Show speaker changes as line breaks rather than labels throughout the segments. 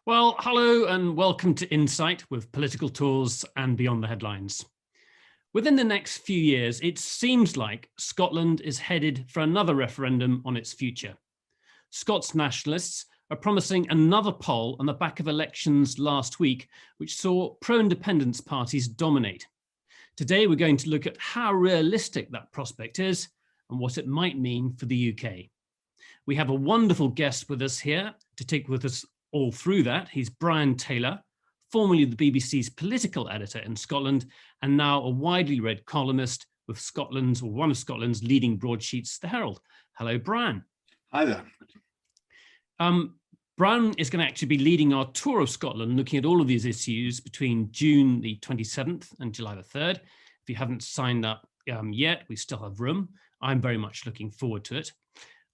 Well, hello and welcome to Insight with political tours and beyond the headlines. Within the next few years, it seems like Scotland is headed for another referendum on its future. Scots nationalists are promising another poll on the back of elections last week, which saw pro-independence parties dominate. Today, we're going to look at how realistic that prospect is and what it might mean for the UK. We have a wonderful guest with us here to take with us all through that. He's Brian Taylor, formerly the BBC's political editor in Scotland, and now a widely read columnist with Scotland's, or one of Scotland's leading broadsheets, The Herald. Hello, Brian.
Hi there.
Brian is going to actually be leading our tour of Scotland, looking at all of these issues between June the 27th and July the 3rd. If you haven't signed up yet, we still have room. I'm very much looking forward to it.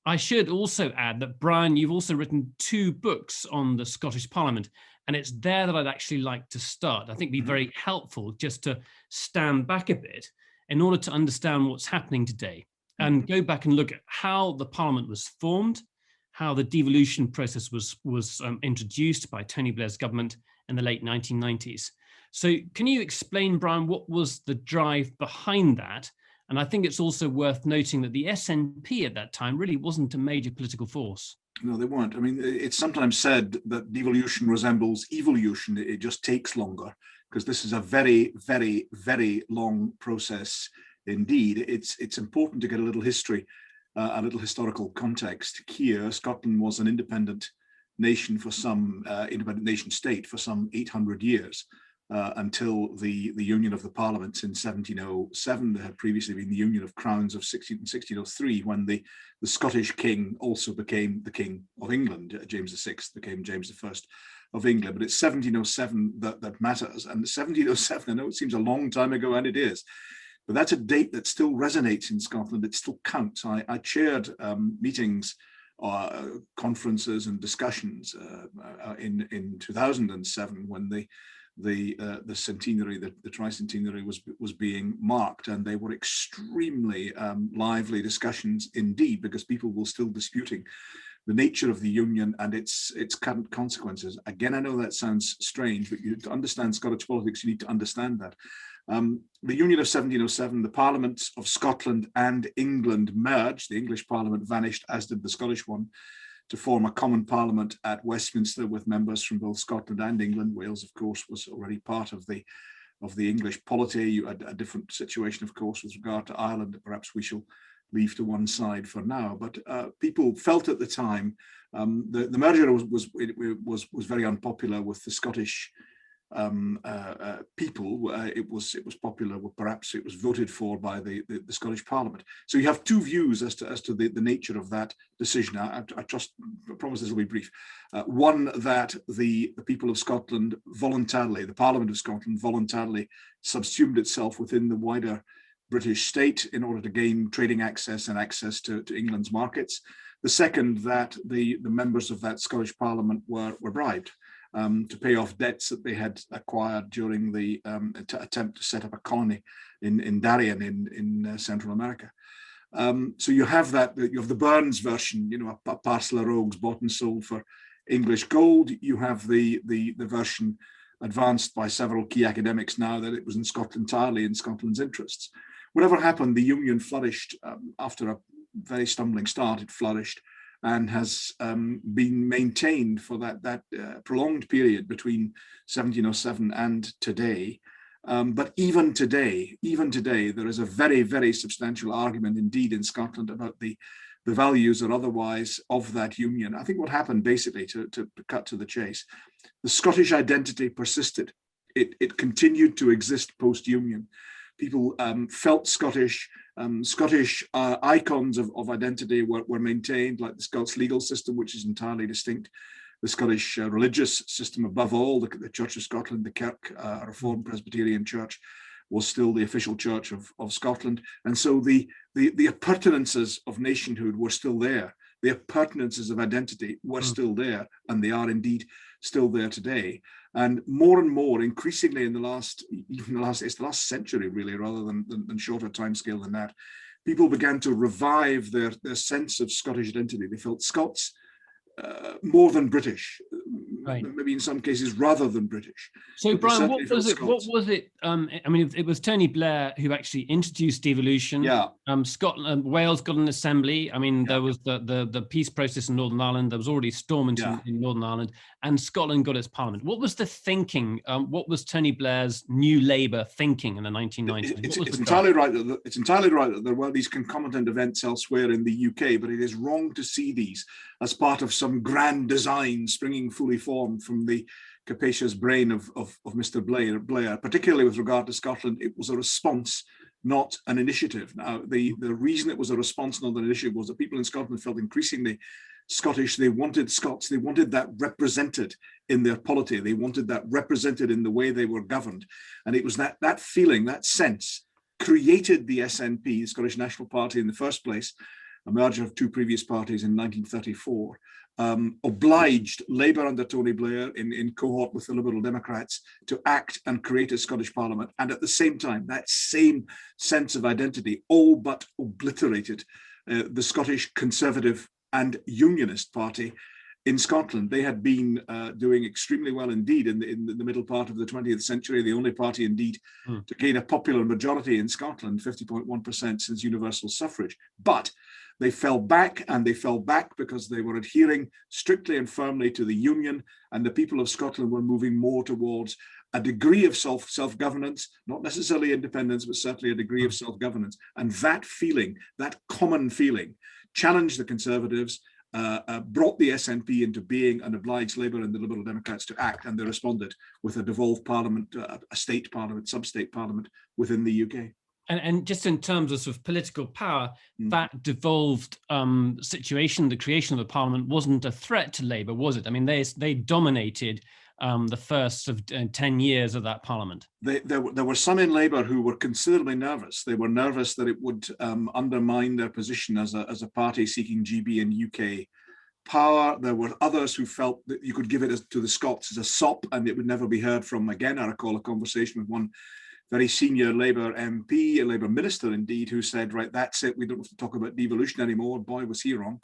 I should also add that, Brian, you've also written 2 books on the Scottish Parliament, and it's there that I'd actually like to start. I think it'd be very helpful just to stand back a bit in order to understand what's happening today and go back and look at how the Parliament was formed, how the devolution process was introduced by Tony Blair's government in the late 1990s. So can you explain, Brian, what was the drive behind that? And I think it's also worth noting that the SNP at that time really wasn't a major political force.
No, they weren't. I mean, it's sometimes said that devolution resembles evolution. It just takes longer because this is a very, very, very long process indeed. It's important to get a little history, a little historical context here. Scotland was an independent nation for some, independent nation state for some 800 years. Until the Union of the Parliaments in 1707. There had previously been the Union of Crowns of 1603, when the Scottish king also became the King of England. James VI became James I of England. But it's 1707 that matters. And 1707, I know it seems a long time ago, and it is, but that's a date that still resonates in Scotland. It still counts. I chaired meetings, conferences and discussions in 2007 when the centenary, the tricentenary was being marked, and they were extremely lively discussions indeed, because people were still disputing the nature of the union and its current consequences. Again, I know that sounds strange, but to understand Scottish politics, you need to understand that. The Union of 1707, the Parliaments of Scotland and England merged. The English Parliament vanished, as did the Scottish one, to form a common parliament at Westminster with members from both Scotland and England. Wales, of course, was already part of the English polity. You had a different situation, of course, with regard to Ireland that perhaps we shall leave to one side for now. But people felt at the time the merger was very unpopular with the Scottish people. It was popular, perhaps it was voted for by the Scottish Parliament. So you have 2 views as to the nature of that decision. I promise this will be brief. One, that the people of Scotland voluntarily, the Parliament of Scotland voluntarily subsumed itself within the wider British state in order to gain trading access and access to England's markets. The second, that the members of that Scottish Parliament were bribed to pay off debts that they had acquired during the attempt to set up a colony in Darien in Central America. So you have that, you have the Burns version, a parcel of rogues bought and sold for English gold. You have the version advanced by several key academics now that it was entirely in Scotland's interests. Whatever happened, the Union flourished after a very stumbling start. It flourished and has been maintained for that prolonged period between 1707 and today. But even today, there is a very, very substantial argument indeed in Scotland about the values or otherwise of that union. I think what happened, basically, to cut to the chase, the Scottish identity persisted. It continued to exist post-union. People felt Scottish. Scottish icons of identity were maintained, like the Scots legal system, which is entirely distinct. The Scottish religious system, above all, the Church of Scotland, the Kirk, Reformed Presbyterian Church, was still the official church of Scotland. And so the appurtenances of nationhood were still there. The appurtenances of identity were still there, and they are indeed still there today. And more, increasingly in the last century, really, rather than shorter timescale than that, people began to revive their sense of Scottish identity. They felt Scots more than British. maybe in some cases rather than British.
So,
But
Brian,
certainly
what
for
was
the
it? What
Scots.
was it? I mean, it was Tony Blair who actually introduced devolution.
Yeah.
Scotland, Wales got an assembly. I mean,
Yeah.
there was the peace process in Northern Ireland. There was already Stormont in Northern Ireland, and Scotland got its parliament. What was the thinking? What was Tony Blair's New Labour thinking in the 1990s?
It's entirely right that there were these concomitant events elsewhere in the UK, but it is wrong to see these as part of some grand design springing fully formed from the capacious brain of Mr. Blair, particularly with regard to Scotland. It was a response, not an initiative. Now, the reason it was a response, not an initiative, was that people in Scotland felt increasingly Scottish. They wanted Scots. They wanted that represented in their polity. They wanted that represented in the way they were governed. And it was that feeling, that sense, created the SNP, the Scottish National Party, in the first place, a merger of two previous parties in 1934. Obliged Labour under Tony Blair in cohort with the Liberal Democrats to act and create a Scottish Parliament. And at the same time, that same sense of identity all but obliterated the Scottish Conservative and Unionist Party in Scotland. They had been doing extremely well indeed in the middle part of the 20th century, the only party indeed to gain a popular majority in Scotland, 50.1% since universal suffrage. But they fell back, and they fell back because they were adhering strictly and firmly to the Union, and the people of Scotland were moving more towards a degree of self-governance, not necessarily independence, but certainly a degree of self-governance. And that feeling, that common feeling, challenged the Conservatives, brought the SNP into being, and obliged Labour and the Liberal Democrats to act, and they responded with a devolved parliament, a state parliament, sub-state parliament within the UK.
And just in terms of sort of political power, that devolved situation, the creation of the parliament, wasn't a threat to Labour, was it? I mean, they dominated the first of 10 years of that parliament.
There were some in Labour who were considerably nervous. They were nervous that it would undermine their position as a party seeking GB and UK power. There were others who felt that you could give it to the Scots as a sop and it would never be heard from again. I recall a conversation with one very senior Labour MP, a Labour minister indeed, who said, right, that's it, we don't have to talk about devolution anymore. Boy, was he wrong.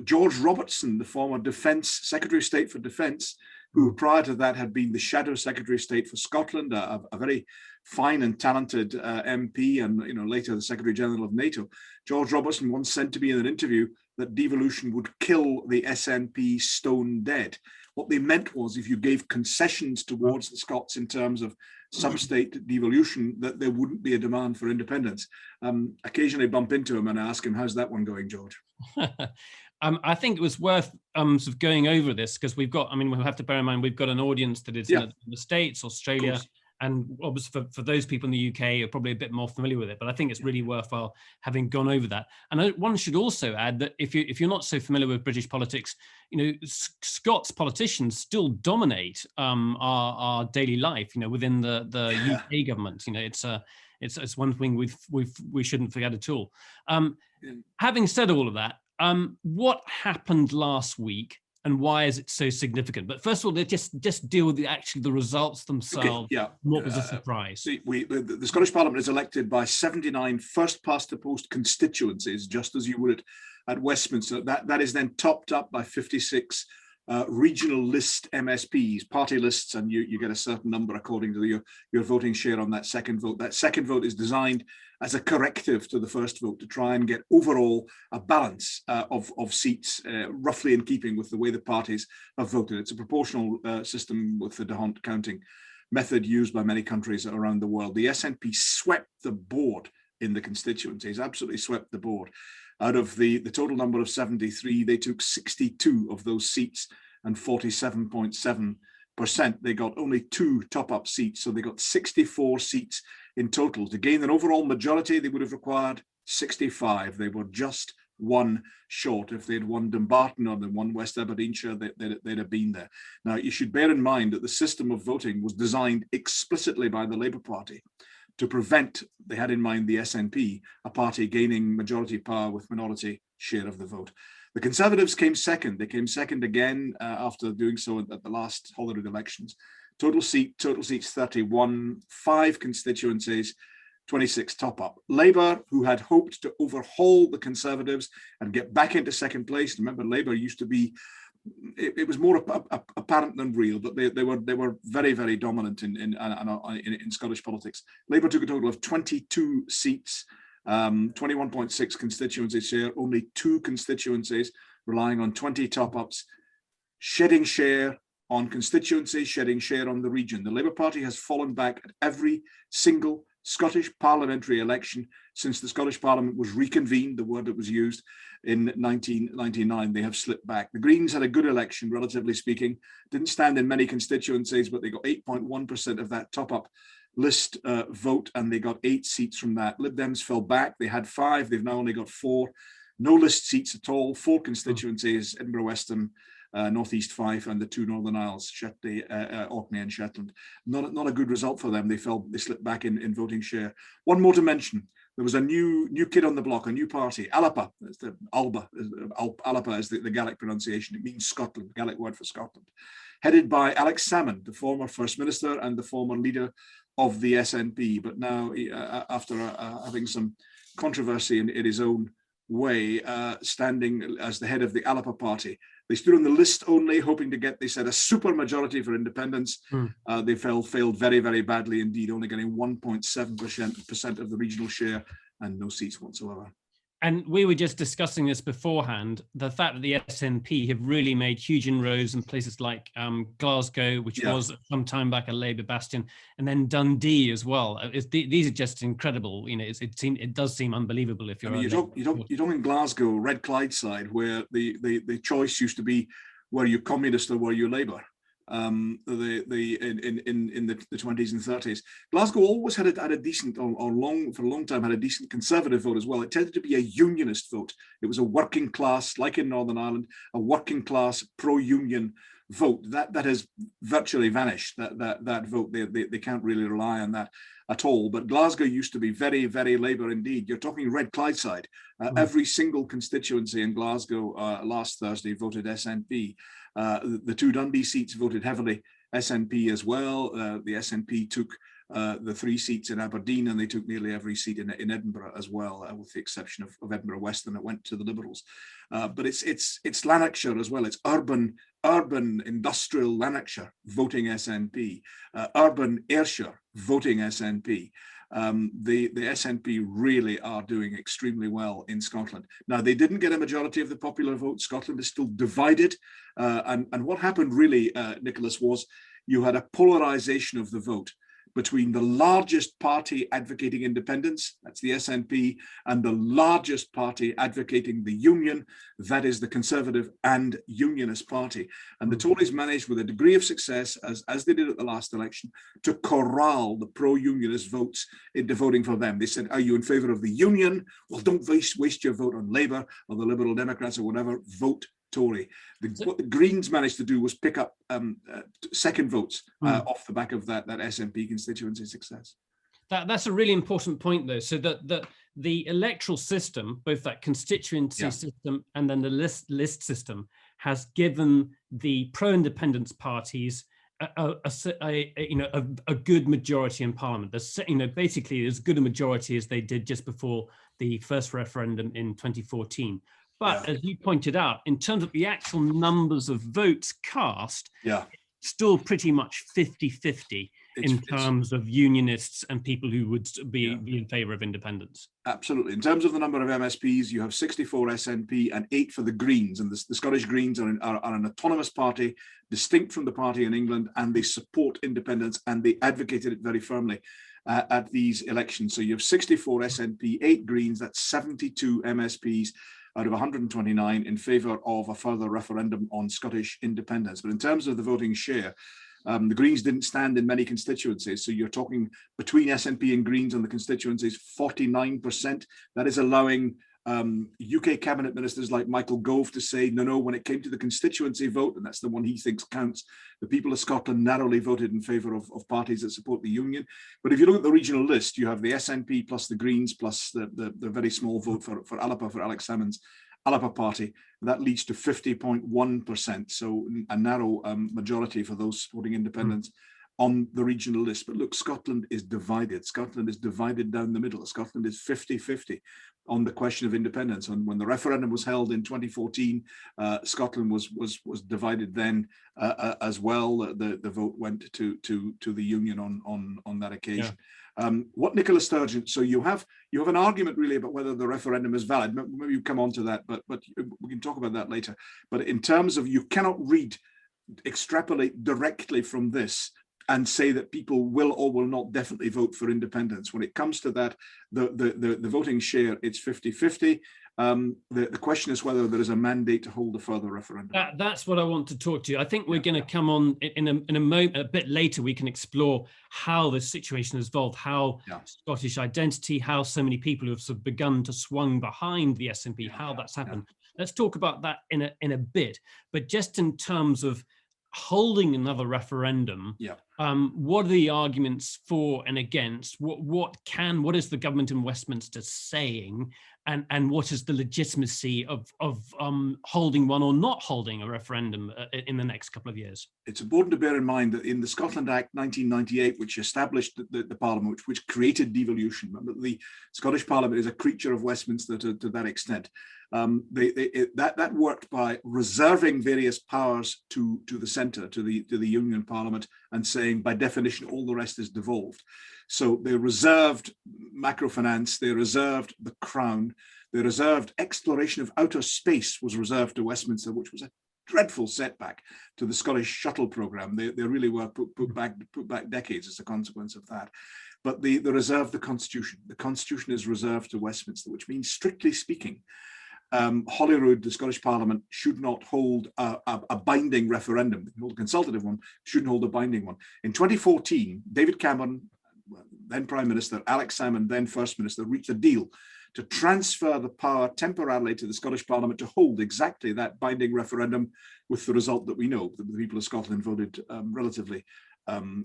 George Robertson, the former Secretary of State for Defence, who prior to that had been the Shadow Secretary of State for Scotland, a very fine and talented MP, and later the Secretary General of NATO. George Robertson once said to me in an interview that devolution would kill the SNP stone dead. What they meant was if you gave concessions towards the Scots in terms of sub-state devolution, that there wouldn't be a demand for independence. Occasionally bump into him and ask him, how's that one going, George?
I think it was worth sort of going over this because we've got, we have to bear in mind, we've got an audience that is in the States, Australia, and obviously for those people in the UK are probably a bit more familiar with it, but I think it's really worthwhile having gone over that. And one should also add that if you're not so familiar with British politics, Scots politicians still dominate our daily life, within the UK government. It's one thing we shouldn't forget at all. Having said all of that, what happened last week? And why is it so significant? But first of all, they just deal with the results themselves.
Okay,
what was a surprise?
The Scottish Parliament is elected by 79 first-past-the-post constituencies, just as you would at Westminster. That is then topped up by 56 regional list MSPs, party lists, and you get a certain number according to your voting share on that second vote. That second vote is designed as a corrective to the first vote to try and get overall a balance of seats, roughly in keeping with the way the parties have voted. It's a proportional system with the D'Hondt counting method used by many countries around the world. The SNP swept the board in the constituencies, absolutely swept the board. Out of the total number of 73, they took 62 of those seats and 47.7%. They got only 2 top-up seats, so they got 64 seats in total. To gain an overall majority, they would have required 65. They were just one short. If they had won Dumbarton or they won West Aberdeenshire, they'd have been there. Now, you should bear in mind that the system of voting was designed explicitly by the Labour Party to prevent, they had in mind the SNP, a party gaining majority power with minority share of the vote. The Conservatives came second. They came second again after doing so at the last Holyrood elections. Total seats 31, 5 constituencies, 26 top-up. Labour, who had hoped to overhaul the Conservatives and get back into second place. Remember, Labour used to be it was more apparent than real, but they were very, very dominant in Scottish politics. Labour took a total of 22 seats, 21.6 constituency share, only 2 constituencies, relying on 20 top-ups, shedding share on constituency, shedding share on the region. The Labour Party has fallen back at every single Scottish parliamentary election since the Scottish Parliament was reconvened, the word that was used, in 1999. They have slipped back. The Greens had a good election, relatively speaking, didn't stand in many constituencies, but they got 8.1% of that top-up list vote, and they got 8 seats from that. Lib Dems fell back. They had 5. They've now only got 4. No list seats at all. 4 constituencies, Edinburgh Western, North East Fife, and the 2 Northern Isles, Orkney and Shetland. Not a good result for them. They slipped back in voting share. One more to mention: there was a new kid on the block, a new party, Alba. Alba is the Gaelic pronunciation. It means Scotland, Gaelic word for Scotland. Headed by Alex Salmond, the former First Minister and the former leader of the SNP, but now after having some controversy in his own way, standing as the head of the Alba party. They stood on the list only, hoping to get, they said, a super majority for independence. They failed very, very badly indeed, only getting 1.7% of the regional share and no seats whatsoever.
And we were just discussing this beforehand, the fact that the SNP have really made huge inroads in places like Glasgow, which was some time back a Labour bastion, and then Dundee as well. These are just incredible. You know, it does seem unbelievable if you're.
I mean, you don't in Glasgow, Red Clydeside, where the choice used to be, were you communist or were you Labour? In the 20s and 30s. Glasgow always had a decent, for a long time, had a decent conservative vote as well. It tended to be a unionist vote. It was a working class, like in Northern Ireland, a working class pro-union vote. That has virtually vanished, that vote. They can't really rely on that at all. But Glasgow used to be very, very Labour indeed. You're talking Red Clydeside. Every single constituency in Glasgow last Thursday voted SNP. The 2 Dundee seats voted heavily SNP as well. The SNP took the 3 seats in Aberdeen, and they took nearly every seat in Edinburgh as well, with the exception of Edinburgh Western. It went to the Liberals. But it's Lanarkshire as well. It's urban industrial Lanarkshire voting SNP, urban Ayrshire voting SNP. The SNP really are doing extremely well in Scotland. Now, they didn't get a majority of the popular vote. Scotland is still divided. And what happened really, Nicholas, was you had a polarization of the vote between the largest party advocating independence, that's the SNP, and the largest party advocating the union, that is the Conservative and Unionist Party. And the Tories managed, with a degree of success, as they did at the last election, to corral the pro-unionist votes into voting for them. They said, are you in favour of the union? Well, don't waste your vote on Labour or the Liberal Democrats or whatever, vote Tory. What the Greens managed to do was pick up second votes off the back of that SNP constituency success.
That's a really important point, though. So that the electoral system, both that constituency system and then the list system, has given the pro-independence parties a good majority in Parliament. There's, basically as good a majority as they did just before the first referendum in 2014. But as you pointed out, in terms of the actual numbers of votes cast, it's still pretty much 50-50 in terms of unionists and people who would be in favour of independence.
Absolutely. In terms of the number of MSPs, you have 64 SNP and 8 for the Greens. And the Scottish Greens are an autonomous party, distinct from the party in England, and they support independence, and they advocated it very firmly at these elections. So you have 64 SNP, 8 Greens, that's 72 MSPs out of 129 in favour of a further referendum on Scottish independence. But in terms of the voting share, the Greens didn't stand in many constituencies. So you're talking between SNP and Greens on the constituencies, 49%. That is allowing UK cabinet ministers like Michael Gove to say, no, when it came to the constituency vote, and that's the one he thinks counts, the people of Scotland narrowly voted in favour of parties that support the union. But if you look at the regional list, you have the SNP plus the Greens plus the very small vote for Alba, for Alex Salmond's Alba party. That leads to 50.1%. So a narrow majority for those supporting independence on the regional list. But look, Scotland is divided. Scotland is divided down the middle. Scotland is 50-50 on the question of independence. And when the referendum was held in 2014, Scotland was divided then as well. The vote went to the Union on that occasion. Yeah. What Nicola Sturgeon, so you have an argument really about whether the referendum is valid. Maybe you come on to that, but we can talk about that later. But in terms of, you cannot extrapolate directly from this and say that people will or will not definitely vote for independence. When it comes to that, the voting share, it's 50-50. The question is whether there is a mandate to hold a further referendum.
That's what I want to talk to you. I think we're going to come on in a moment, a bit later. We can explore how the situation has evolved, how Scottish identity, how so many people who have sort of begun to swung behind the SNP, how that's happened. Let's talk about that in a bit. But just in terms of holding another referendum, what are the arguments for and against? What is the government in Westminster saying, and what is the legitimacy of holding one or not holding a referendum in the next couple of years?
It's important to bear in mind that in the Scotland Act 1998, which established the Parliament, which created devolution, the Scottish Parliament is a creature of Westminster to that extent. That worked by reserving various powers to the centre, to the Union Parliament, and saying by definition all the rest is devolved. So they reserved macrofinance, they reserved the Crown, they reserved exploration of outer space was reserved to Westminster, which was a dreadful setback to the Scottish shuttle programme. They really were put back decades as a consequence of that. But they reserved the Constitution. The Constitution is reserved to Westminster, which means, strictly speaking, Holyrood, the Scottish Parliament, should not hold a binding referendum. They can hold a consultative one, shouldn't hold a binding one. In 2014, David Cameron, then Prime Minister, Alex Salmond, then First Minister, reached a deal to transfer the power temporarily to the Scottish Parliament to hold exactly that binding referendum, with the result that we know. The people of Scotland voted relatively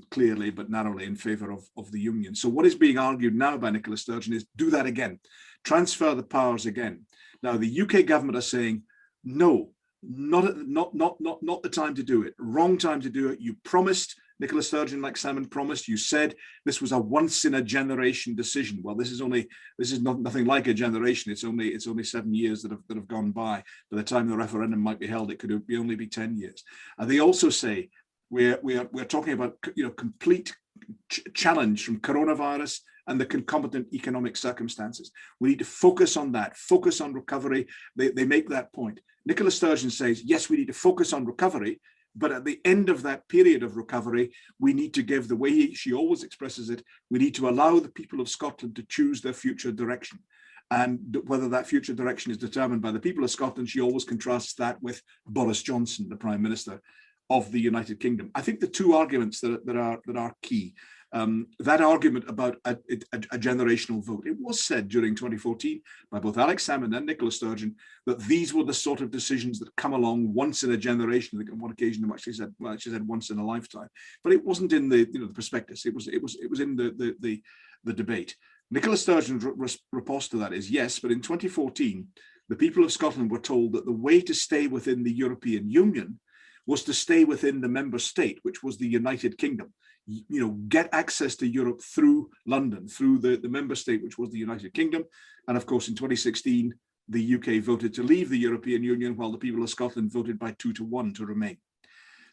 clearly but narrowly in favour of the Union. So what is being argued now by Nicola Sturgeon is do that again, transfer the powers again. Now the UK government are saying, no, not the time to do it, wrong time to do it. You promised, Nicola Sturgeon, like Salmond promised, you said this was a once in a generation decision. Well, this is nothing like a generation. It's only 7 years that have gone by. By the time the referendum might be held, it could only be 10 years. And they also say we're talking about complete challenge from coronavirus and the concomitant economic circumstances. We need to focus on that, focus on recovery. They make that point. Nicola Sturgeon says, yes, we need to focus on recovery, but at the end of that period of recovery, we need to give, the way she always expresses it, we need to allow the people of Scotland to choose their future direction. And whether that future direction is determined by the people of Scotland, she always contrasts that with Boris Johnson, the Prime Minister of the United Kingdom. I think the two arguments that are key. That argument about a generational vote, it was said during 2014 by both Alex Salmond and Nicola Sturgeon that these were the sort of decisions that come along once in a generation. I think on one occasion she said once in a lifetime, but it wasn't in the the prospectus. It was in the debate. Nicola Sturgeon's response to that is yes, but in 2014 the people of Scotland were told that the way to stay within the European Union was to stay within the member state, which was the United Kingdom. Get access to Europe through London, through the member state, which was the United Kingdom. And of course, in 2016, the UK voted to leave the European Union, while the people of Scotland voted by 2-1 to remain.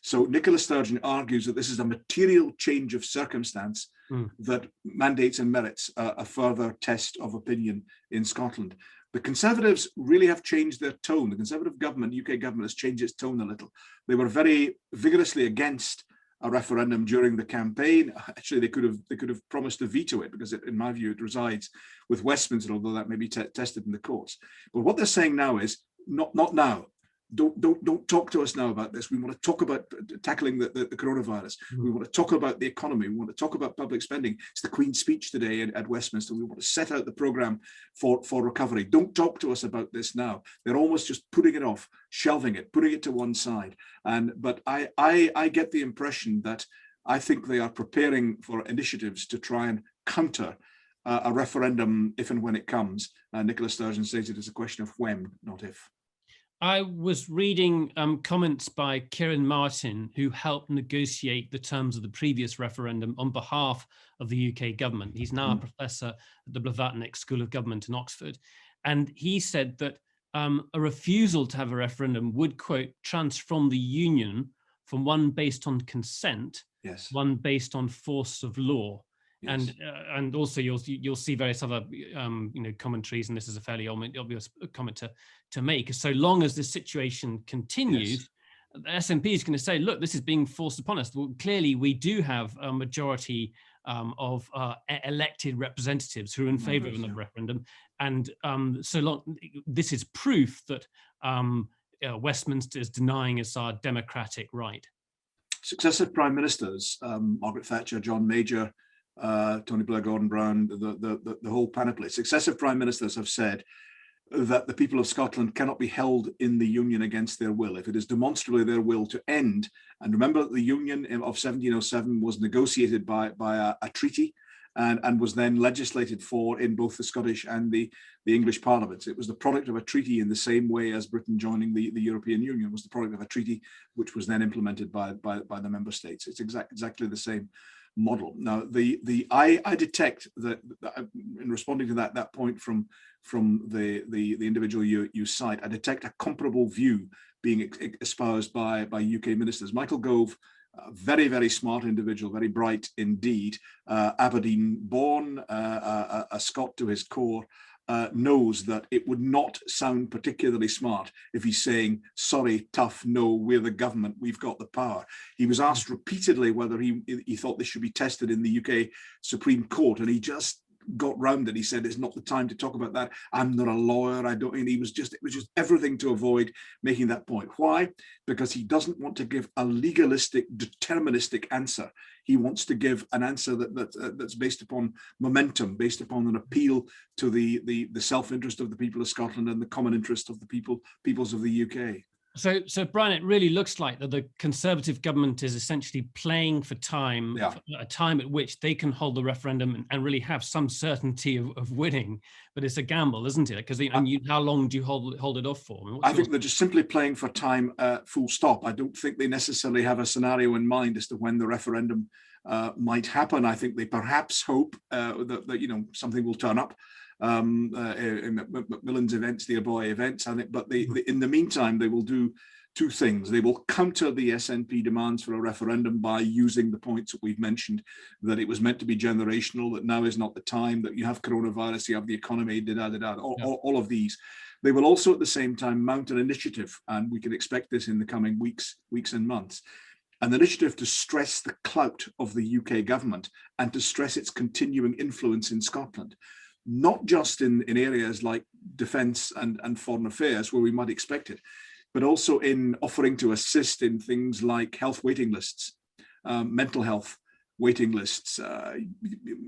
So Nicola Sturgeon argues that this is a material change of circumstance that mandates and merits a further test of opinion in Scotland. The Conservatives really have changed their tone. The Conservative government, UK government, has changed its tone a little. They were very vigorously against a referendum during the campaign. Actually, they could have promised to veto it because, in my view, it resides with Westminster, although that may be tested in the courts. But what they're saying now is not now. Don't talk to us now about this. We want to talk about tackling the coronavirus. We want to talk about the economy. We want to talk about public spending. It's the Queen's speech today at Westminster. We want to set out the programme for recovery. Don't talk to us about this now. They're almost just putting it off, shelving it, putting it to one side. But I get the impression that I think they are preparing for initiatives to try and counter a referendum if and when it comes. Nicola Sturgeon says it is a question of when, not if.
I was reading comments by Kieran Martin, who helped negotiate the terms of the previous referendum on behalf of the UK government. He's now a professor at the Blavatnik School of Government in Oxford. And he said that a refusal to have a referendum would, quote, transform the union from one based on consent,
Yes.
one based on force of law.
Yes.
And also you'll see various other commentaries, and this is a fairly obvious comment to make. So long as this situation continues, yes, the SNP is going to say, look, this is being forced upon us. Well, clearly we do have a majority of elected representatives who are in favor of the referendum, and so long, this is proof that Westminster is denying us our democratic right.
Successive prime ministers, Margaret Thatcher, John Major, Tony Blair, Gordon Brown, the whole panoply. Successive prime ministers have said that the people of Scotland cannot be held in the Union against their will. If it is demonstrably their will to end, and remember that the Union of 1707 was negotiated by a treaty and was then legislated for in both the Scottish and the English parliaments. It was the product of a treaty in the same way as Britain joining the European Union was the product of a treaty which was then implemented by the member states. It's exactly the same model. Now, I detect that in responding to that point from the individual you cite, I detect a comparable view being espoused by UK ministers. Michael Gove, a very, very smart individual, very bright indeed, Aberdeen born, a Scot to his core, knows that it would not sound particularly smart if he's saying, sorry, tough, no, we're the government, we've got the power. He was asked repeatedly whether he thought this should be tested in the UK Supreme Court, and he just got round it. He said, it's not the time to talk about that. I'm not a lawyer. I don't, and it was just everything to avoid making that point. Why? Because he doesn't want to give a legalistic, deterministic answer. He wants to give an answer that's based upon momentum, based upon an appeal to the self-interest of the people of Scotland and the common interest of the peoples of the UK.
So Brian, it really looks like that the Conservative government is essentially playing for time, a time at which they can hold the referendum and really have some certainty of winning. But it's a gamble, isn't it? Because how long do you hold it off for?
I think they're just simply playing for time, full stop. I don't think they necessarily have a scenario in mind as to when the referendum might happen. I think they perhaps hope that something will turn up. In Macmillan's events, the Aboy events, I think, but in the meantime, they will do two things. They will counter the SNP demands for a referendum by using the points that we've mentioned, that it was meant to be generational, that now is not the time, that you have coronavirus, you have the economy, all of these. They will also at the same time mount an initiative, and we can expect this in the coming weeks and months, an initiative to stress the clout of the UK government and to stress its continuing influence in Scotland. Not just in areas like defence and foreign affairs where we might expect it, but also in offering to assist in things like health waiting lists, mental health waiting lists,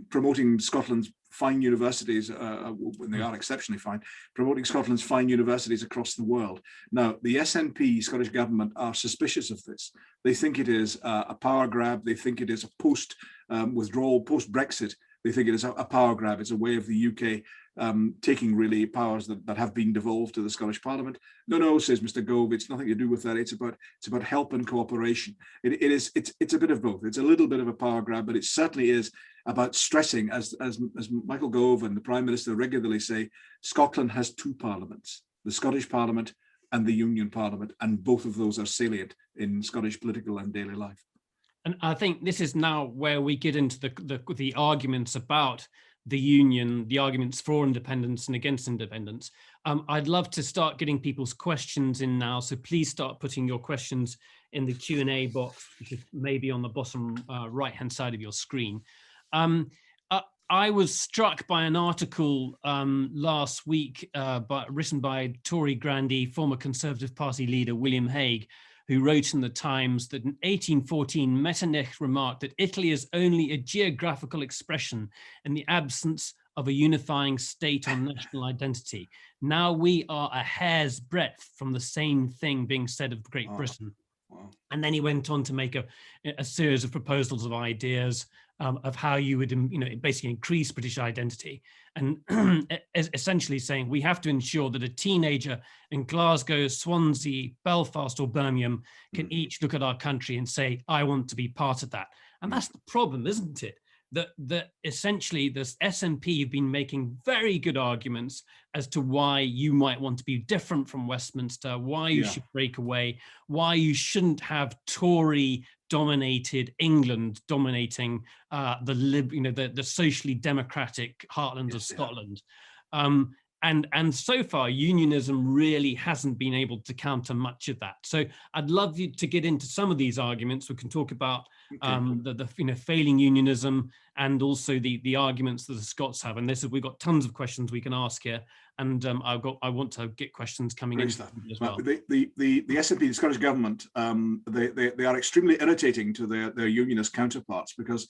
promoting Scotland's fine universities, when they are exceptionally fine, promoting Scotland's fine universities across the world. Now, the SNP, Scottish Government, are suspicious of this. They think it is a power grab. They think it is a post-withdrawal, post-Brexit. They think it is a power grab. It's a way of the UK taking really powers that have been devolved to the Scottish Parliament. No, says Mr. Gove, it's nothing to do with that. It's about help and cooperation. It's a bit of both. It's a little bit of a power grab, but it certainly is about stressing, as Michael Gove and the Prime Minister regularly say, Scotland has two parliaments, the Scottish Parliament and the Union Parliament, and both of those are salient in Scottish political and daily life.
And I think this is now where we get into the arguments about the union, the arguments for independence and against independence. I'd love to start getting people's questions in now, so please start putting your questions in the Q&A box, which is maybe on the bottom right-hand side of your screen. I was struck by an article last week written by Tory grandee, former Conservative Party leader William Hague, who wrote in the Times that in 1814, Metternich remarked that Italy is only a geographical expression in the absence of a unifying state or national identity. Now we are a hair's breadth from the same thing being said of Great Britain.
Wow.
And then he went on to make a series of proposals of ideas of how you would, basically increase British identity, and essentially saying we have to ensure that a teenager in Glasgow, Swansea, Belfast, or Birmingham can each look at our country and say, I want to be part of that. And that's the problem, isn't it? That essentially this SNP have been making very good arguments as to why you might want to be different from Westminster, why you should break away, why you shouldn't have Tory dominated England dominating the socially democratic heartland of Scotland. And so far, unionism really hasn't been able to counter much of that. So I'd love you to get into some of these arguments. We can talk about the failing unionism and also the arguments that the Scots have. And we've got tons of questions we can ask here. And I want to get questions coming in as well.
The SNP, the Scottish government, they are extremely irritating to their unionist counterparts, because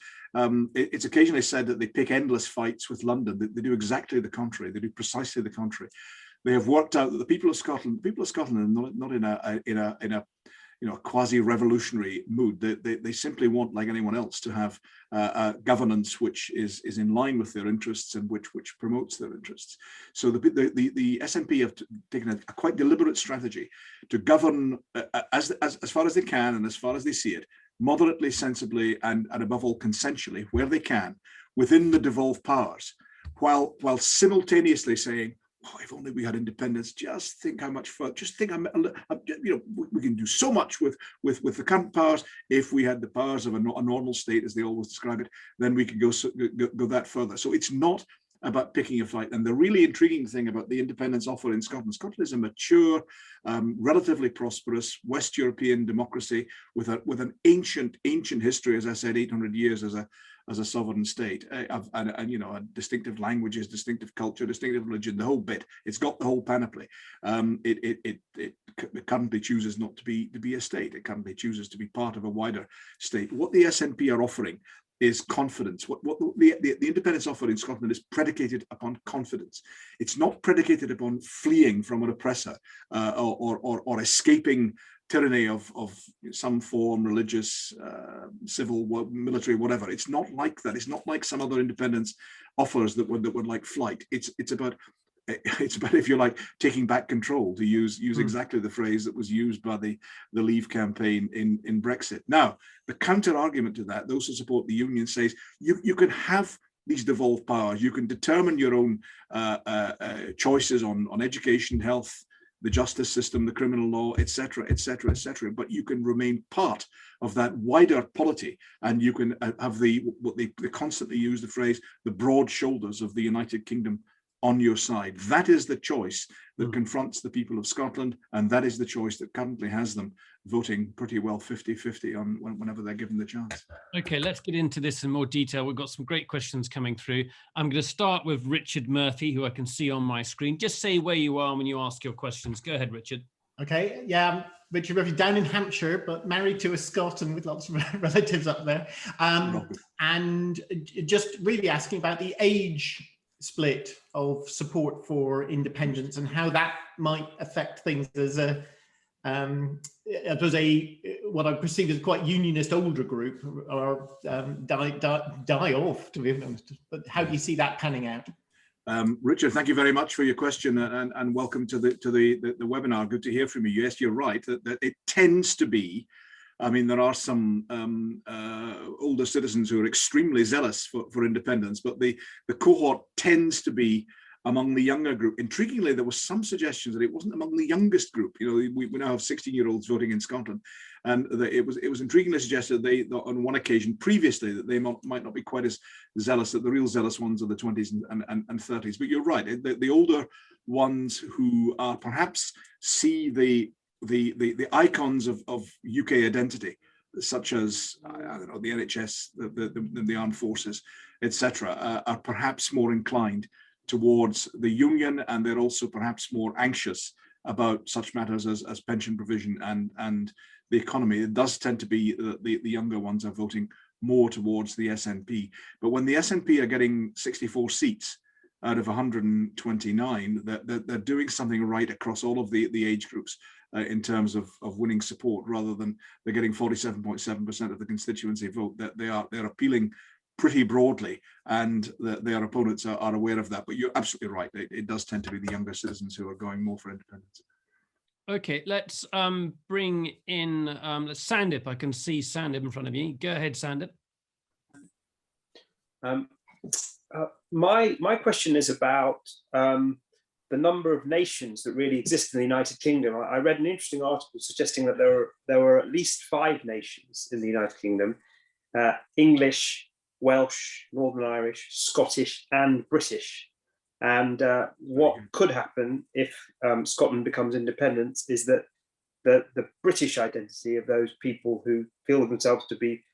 it's occasionally said that they pick endless fights with London. They do exactly the contrary. They do precisely the contrary. They have worked out that the people of Scotland are not in a quasi-revolutionary mood. They simply want, like anyone else, to have governance which is in line with their interests and which promotes their interests. So the SNP have taken a quite deliberate strategy to govern as far as they can and as far as they see it, moderately, sensibly, and above all consensually, where they can, within the devolved powers, while simultaneously saying, oh, if only we had independence. Just think how much fun. Just think, we can do so much with the current powers. If we had the powers of a normal state, as they always describe it, then we could go that further. So it's not about picking a fight. And the really intriguing thing about the independence offer in Scotland is a mature, relatively prosperous West European democracy with an ancient history, as I said, 800 years as a sovereign state, and distinctive languages, distinctive culture, distinctive religion, the whole bit. It's got the whole panoply. It currently chooses not to be a state. It currently chooses to be part of a wider state. What the SNP are offering is confidence. What the independence offer in Scotland is predicated upon confidence. It's not predicated upon fleeing from an oppressor or escaping tyranny of some form, religious, civil, military, whatever. It's not like that. It's not like some other independence offers that would like flight. It's about, if you like, taking back control, to use exactly the phrase that was used by the Leave campaign in Brexit. Now, the counter argument to that, those who support the union, says you can have these devolved powers. You can determine your own choices on education, health, the justice system, the criminal law, etc., etc., etc. But you can remain part of that wider polity, and you can have what they constantly use the phrase, the broad shoulders of the United Kingdom on your side. That is the choice that confronts the people of Scotland, and that is the choice that currently has them voting pretty well 50-50 on whenever they're given the chance.
Okay, let's get into this in more detail. We've got some great questions coming through. I'm going to start with Richard Murphy, who I can see on my screen. Just say where you are when you ask your questions. Go ahead, Richard.
Okay, yeah, Richard Murphy, down in Hampshire, but married to a Scot and with lots of relatives up there. And just really asking about the age split of support for independence and how that might affect things as what I perceive as quite unionist older group, or die off, to be honest. But how do you see that panning out?
Richard, thank you very much for your question, and welcome to the webinar. Good to hear from you. Yes, you're right that it tends to be. I mean, there are some older citizens who are extremely zealous for independence, but the cohort tends to be among the younger group. Intriguingly, there was some suggestions that it wasn't among the youngest group. You know, we now have 16-year-olds voting in Scotland, and it was intriguingly suggested that on one occasion previously that they might not be quite as zealous. That the real zealous ones are the 20s and 30s. But you're right, the older ones who are perhaps see the icons of UK identity, such as I don't know, the NHS, the armed forces, etc., are perhaps more inclined towards the union, and they're also perhaps more anxious about such matters as pension provision and the economy. It does tend to be that the younger ones are voting more towards the SNP. But when the SNP are getting 64 seats, out of 129, that they're doing something right across all of the age groups in terms of winning support, rather than they're getting 47.7% of the constituency vote. That they're appealing pretty broadly, and their opponents are aware of that. But you're absolutely right. It does tend to be the younger citizens who are going more for independence.
Okay, let's bring in Sandip. I can see Sandip in front of you. Go ahead, Sandip.
My question is about the number of nations that really exist in the United Kingdom. I read an interesting article suggesting that there were at least 5 nations in the United Kingdom: English, Welsh, Northern Irish, Scottish, and British. And what could happen if Scotland becomes independent is that the British identity of those people who feel themselves to be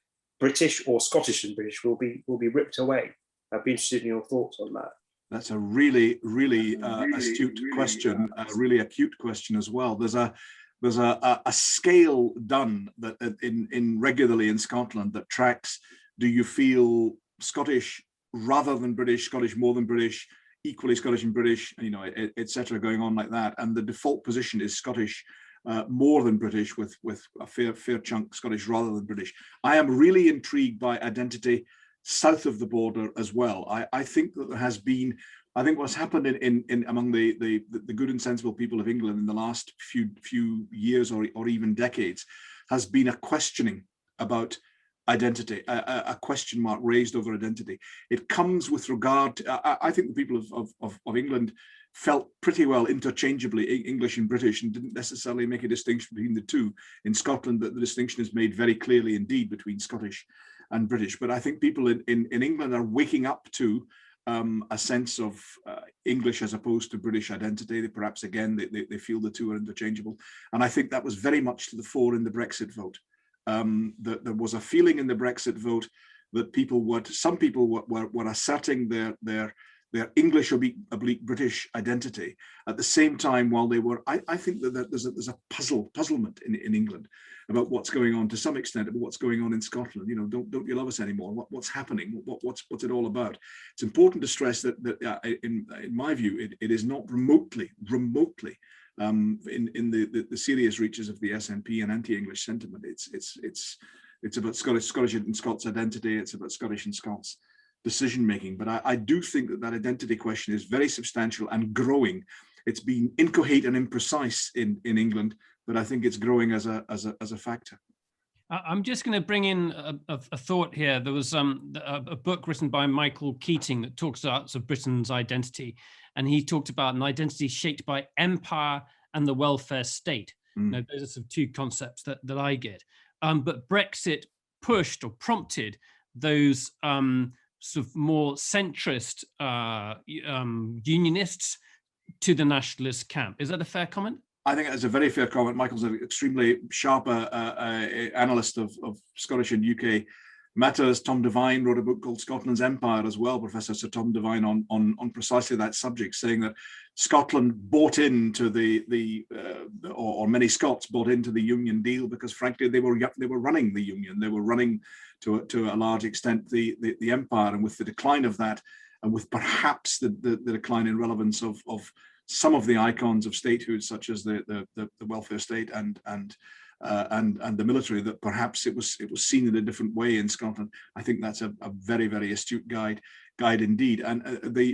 British or Scottish and British will be ripped away. I'd be interested in your thoughts on that.
That's a really astute question, a really acute question as well. There's a scale done that in regularly in Scotland that tracks: do you feel Scottish rather than British, Scottish more than British, equally Scottish and British, etc., going on like that. And the default position is Scottish more than British, with a fair chunk Scottish rather than British. I am really intrigued by identity south of the border as well. I think that there has been, I think what's happened in among the good and sensible people of England in the last few years or even decades has been a questioning about identity, a question mark raised over identity. It comes with regard to, I think the people of England felt pretty well interchangeably English and British, and didn't necessarily make a distinction between the two. In Scotland, the distinction is made very clearly indeed between Scottish and British. But I think people in England are waking up to a sense of English as opposed to British identity. They perhaps, again, they feel the two are interchangeable. And I think that was very much to the fore in the Brexit vote. That there was a feeling in the Brexit vote that some people were asserting their English oblique British identity at the same time, while they were, I think that there's a puzzlement in England about what's going on, to some extent, about what's going on in Scotland. Don't you love us anymore? What's happening? What's it all about? It's important to stress that in my view, it is not remotely in the serious reaches of the SNP and anti-English sentiment. It's about Scottish and Scots identity. It's about Scottish and Scots decision making. But I do think that identity question is very substantial and growing. It's been incoherent and imprecise in England, but I think it's growing as a factor.
I'm just going to bring in a thought here. There was a book written by Michael Keating that talks about Britain's identity, and he talked about an identity shaped by empire and the welfare state. Now, those are sort of two concepts that I get. But Brexit pushed or prompted those sort of more centrist unionists to the nationalist camp. Is that a fair comment?
I think that's a very fair comment. Michael's an extremely sharp analyst of Scottish and UK matters. Tom Devine wrote a book called Scotland's Empire as well, Professor Sir Tom Devine, on precisely that subject, saying that Scotland bought into or many Scots bought into the union deal because, frankly, they were running the union. They were running to a large extent the empire, and with the decline of that, and with perhaps the decline in relevance of some of the icons of statehood, such as the welfare state and the military, that perhaps it was seen in a different way in Scotland. I think that's a very, very astute guide indeed. And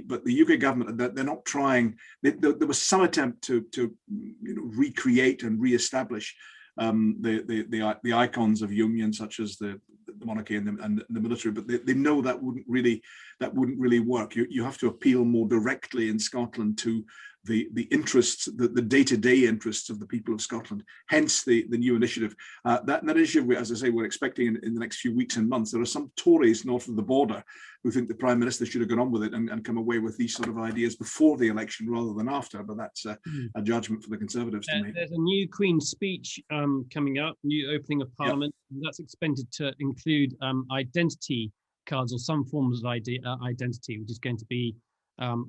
but the UK government, they're not trying. There was some attempt to recreate and reestablish the icons of union, such as the monarchy and the military, but they know that wouldn't really work. You have to appeal more directly in Scotland to the interests, the day-to-day interests of the people of Scotland. Hence the new initiative. That issue, as I say, we're expecting in the next few weeks and months. There are some Tories north of the border who think the Prime Minister should have gone on with it and come away with these sort of ideas before the election rather than after. But that's a judgment for the Conservatives to make.
There's a new Queen's speech coming up, new opening of Parliament. Yep. That's expected to include identity cards or some forms of identity, which is going to be, from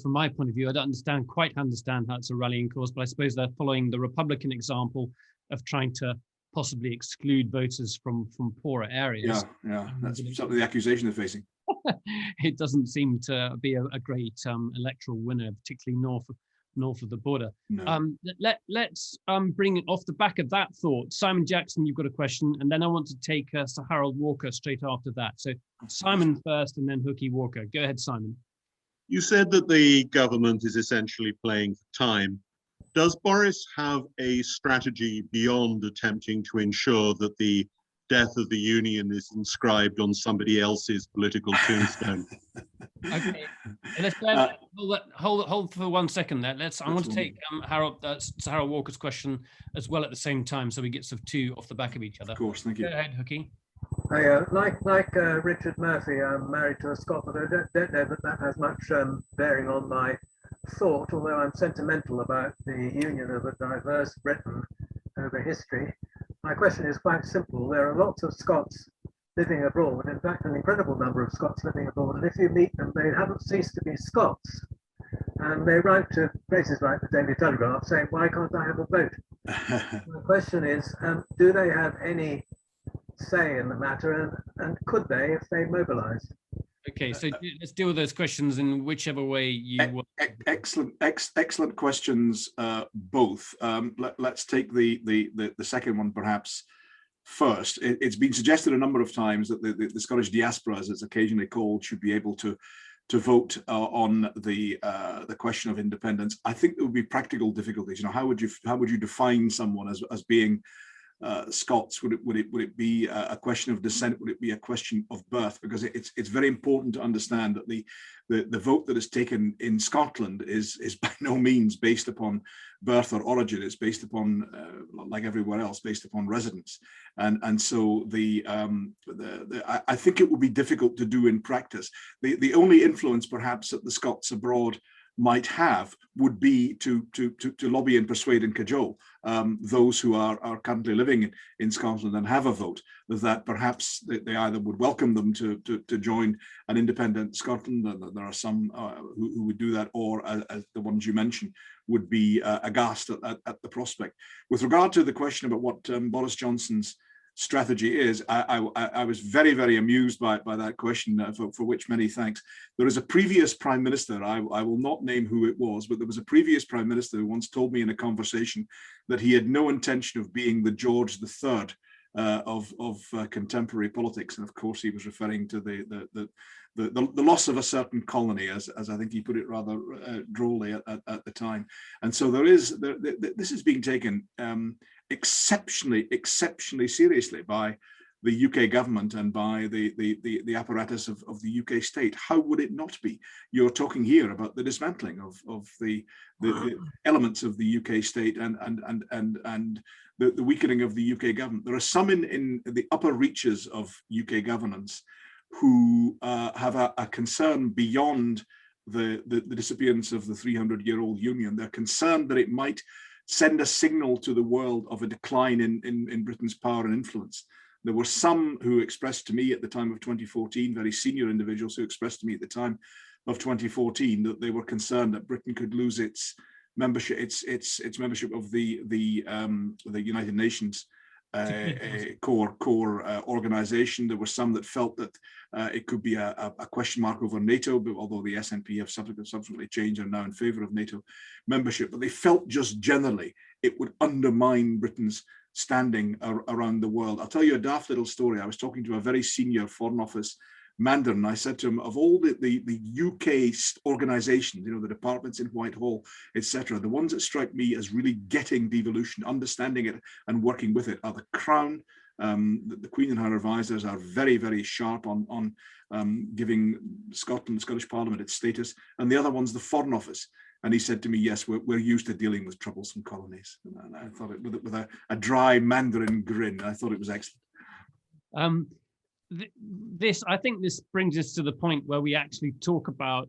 my point of view, I don't quite understand how it's a rallying cause, but I suppose they're following the Republican example of trying to possibly exclude voters from poorer areas.
Yeah, that's certainly the accusation they're facing.
it doesn't seem to be a great electoral winner, particularly north of the border.
No.
Let's bring it off the back of that thought. Simon Jackson, you've got a question, and then I want to take Sir Harold Walker straight after that. So Simon first, and then Hookie Walker. Go ahead, Simon.
You said that the government is essentially playing for time. Does Boris have a strategy beyond attempting to ensure that the death of the Union is inscribed on somebody else's political tombstone?
Okay, let's hold for 1 second there. I want to take Sir Harold Walker's question as well at the same time, so we get sort of two off the back of each other.
Of course, thank you.
Go ahead, Hookie.
Like Richard Murphy, I'm married to a Scot, but I don't know that has much bearing on my thought, although I'm sentimental about the union of a diverse Britain over history. My question is quite simple. There are lots of Scots living abroad, in fact, an incredible number of Scots living abroad, and if you meet them, they haven't ceased to be Scots. And they write to places like the Daily Telegraph saying, why can't I have a vote? My question is, do they have any say in the matter, and could they if they mobilise?
Okay, so let's deal with those questions in whichever way you want.
Excellent questions, both. Let's take the second one perhaps first. It's been suggested a number of times that the Scottish diaspora, as it's occasionally called, should be able to vote on the question of independence. I think there would be practical difficulties. You know, how would you define someone as being Scots? Would it be a question of descent? Would it be a question of birth? Because it's very important to understand that the vote that is taken in Scotland is by no means based upon birth or origin. It's based upon, like everywhere else, based upon residence. And so I think it would be difficult to do in practice. The only influence perhaps that the Scots abroad might have would be to lobby and persuade and cajole those who are currently living in Scotland and have a vote, that perhaps they either would welcome them to join an independent Scotland. There are some who would do that, or as the ones you mentioned, would be aghast at the prospect. With regard to the question about what Boris Johnson's strategy is, I was very, very amused by that question, for which many thanks. There is a previous Prime Minister, I will not name who it was, but there was a previous Prime Minister who once told me in a conversation that he had no intention of being the George III of contemporary politics. And of course he was referring to the loss of a certain colony, as I think he put it rather drolly at the time. And so this is being taken exceptionally seriously by the UK government and by the apparatus of the UK state. How would it not be? You're talking here about the dismantling of the elements of the UK state and the weakening of the UK government. There are some in the upper reaches of UK governance who have a concern beyond the disappearance of the 300-year-old union. They're concerned that it might send a signal to the world of a decline in Britain's power and influence. There were some who expressed to me at the time of 2014, very senior individuals who expressed to me at the time of 2014 that they were concerned that Britain could lose its membership, its membership of the United Nations core organization. There were some that felt that it could be a question mark over NATO, but although the SNP have subsequently changed and are now in favor of NATO membership, but they felt just generally it would undermine Britain's standing around the world. I'll tell you a daft little story. I was talking to a very senior Foreign Office Mandarin. I said to him, of all the UK organizations, you know, the departments in Whitehall, etc., the ones that strike me as really getting devolution, understanding it and working with it are the Crown. The Queen and her advisors are very, very sharp on giving Scotland, the Scottish Parliament, its status, and the other one's the Foreign Office. And he said to me, yes, we're used to dealing with troublesome colonies. And I thought it with a dry Mandarin grin. I thought it was excellent.
I think this brings us to the point where we actually talk about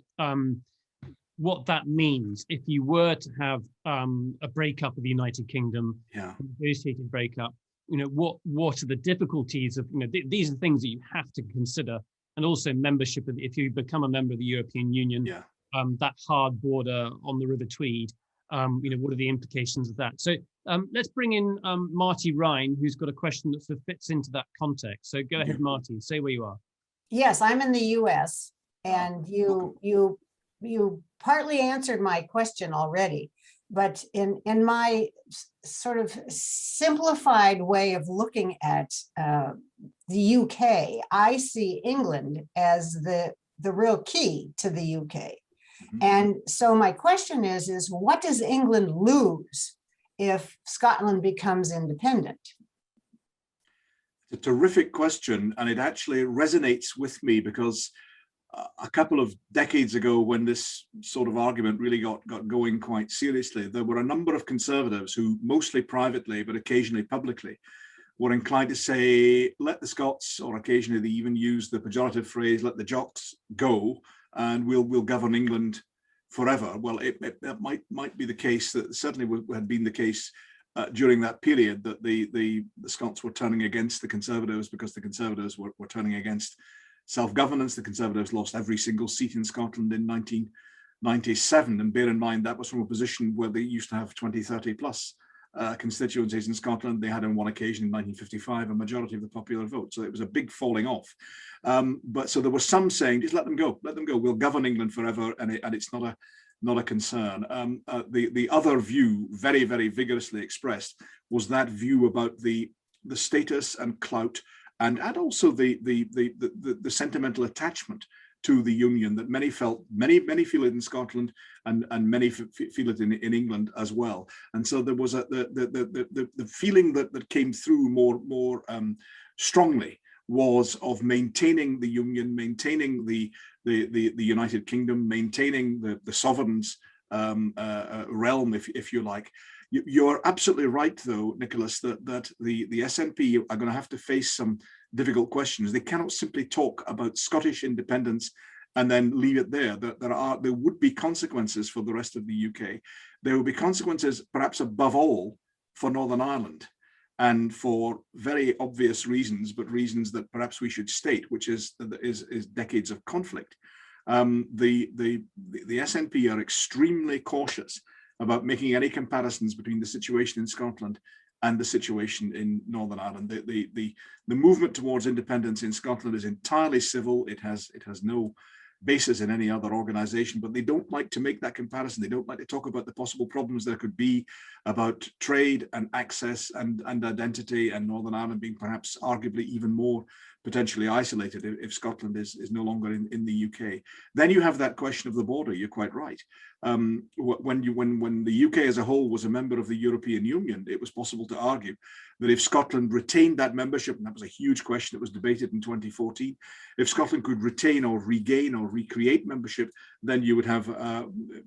what that means if you were to have a breakup of the United Kingdom, negotiated breakup. You know, what are the difficulties of, you know, these are things that you have to consider, and also membership. If you become a member of the European Union, that hard border on the River Tweed. You know, what are the implications of that? So let's bring in Marty Ryan, who's got a question that sort of fits into that context. So go ahead, Marty, say where you are.
Yes, I'm in the US, and you partly answered my question already, but in my sort of simplified way of looking at the UK, I see England as the real key to the UK. And so my question is what does England lose if Scotland becomes independent?
It's a terrific question, and it actually resonates with me because a couple of decades ago, when this sort of argument really got going quite seriously, there were a number of conservatives who, mostly privately but occasionally publicly, were inclined to say, let the Scots, or occasionally they even used the pejorative phrase, let the Jocks go, and we'll govern England forever. Well, it might be the case, that certainly had been the case during that period, that the Scots were turning against the Conservatives because the Conservatives were turning against self-governance. The Conservatives lost every single seat in Scotland in 1997. And bear in mind, that was from a position where they used to have 20, 30 plus constituencies in Scotland. They had on one occasion in 1955 a majority of the popular vote. So it was a big falling off. But so there were some saying, just let them go, we'll govern England forever, and it's not a concern. The other view, very, very vigorously expressed, was that view about the status and clout, and also the sentimental attachment to the union that many felt, many feel it in Scotland, and many feel it in England as well. And so there was the feeling that came through more strongly was of maintaining the union, maintaining the United Kingdom, maintaining the sovereign's realm, if you like. You're absolutely right, though, Nicholas, that the SNP are going to have to face some difficult questions. They cannot simply talk about Scottish independence and then leave it there. There would be consequences for the rest of the UK. There will be consequences, perhaps above all, for Northern Ireland, and for very obvious reasons, but reasons that perhaps we should state, which is decades of conflict. The SNP are extremely cautious about making any comparisons between the situation in Scotland and the situation in Northern Ireland. The movement towards independence in Scotland is entirely civil. It has no basis in any other organization, but they don't like to make that comparison. They don't like to talk about the possible problems there could be about trade and access and identity, and Northern Ireland being perhaps arguably even more potentially isolated if Scotland is no longer in the UK. Then you have that question of the border. You're quite right. When the UK as a whole was a member of the European Union, it was possible to argue that if Scotland retained that membership, and that was a huge question that was debated in 2014, if Scotland could retain or regain or recreate membership, then you would have